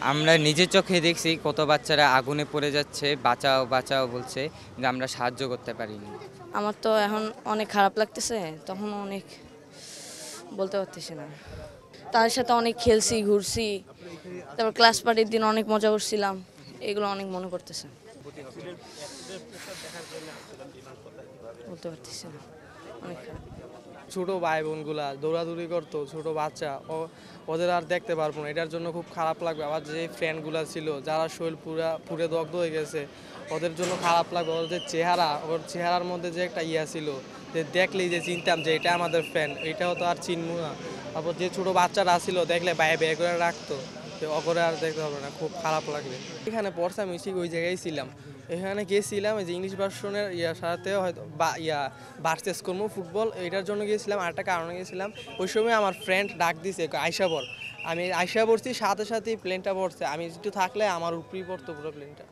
আমরা নিজের চোখে দেখছি কত বাচ্চারা আগুনে পড়ে যাচ্ছে, বাঁচাও বাঁচাও বলছে, কিন্তু আমরা সাহায্য করতে পারিনি। আমার তো এখন অনেক খারাপ লাগতেছে, তখন অনেক বলতে পারতেছি না। তাদের সাথে অনেক খেলছি, ঘুরছি, তারপর ক্লাস পার্টির দিন অনেক মজা করছিলাম, এগুলো অনেক মনে করতেছে। বলতে পারতেছি না, অনেক খারাপ। ছোট ভাই বোনগুলা দৌড়াদৌড়ি করতো, ছোট বাচ্চা ওদের আর দেখতে পারবো না, এটার জন্য খুব খারাপ লাগবে। আবার যে ফ্রেন্ডগুলা ছিল যারা শরীর পুরে দগ্ধ হয়ে গেছে, ওদের জন্য খারাপ লাগবে। ওদের চেহারা, ওর চেহারার মধ্যে যে একটা ইয়া ছিল, যে দেখলেই যে চিনতাম যে এটা আমাদের ফ্রেন্ড, এটাও তো আর চিনবো না। তারপর যে ছোট বাচ্চারা ছিল দেখলে বাইরে বের করে রাখতো, অগরে আর দেখতে হবে না, খুব খারাপ লাগবে। এখানে পড়ছে আমি ঠিক ওই জায়গায় ছিলাম, এখানে গিয়েছিলাম এই যে ইংলিশ ভার্সনের ইয়ার সাথে হয়তো বা ভার্সেস করবো ফুটবল, এটার জন্য গিয়েছিলাম। আরেকটা কারণে গিয়েছিলাম, ওই সময় আমার ফ্রেন্ড ডাক দিছে আয়সা পড়। আমি আয়সা পড়ছি, সাথে সাথেই প্লেনটা পড়ছে, আমি একটু থাকলে আমার উপরেই পড়তো পুরো প্লেনটা।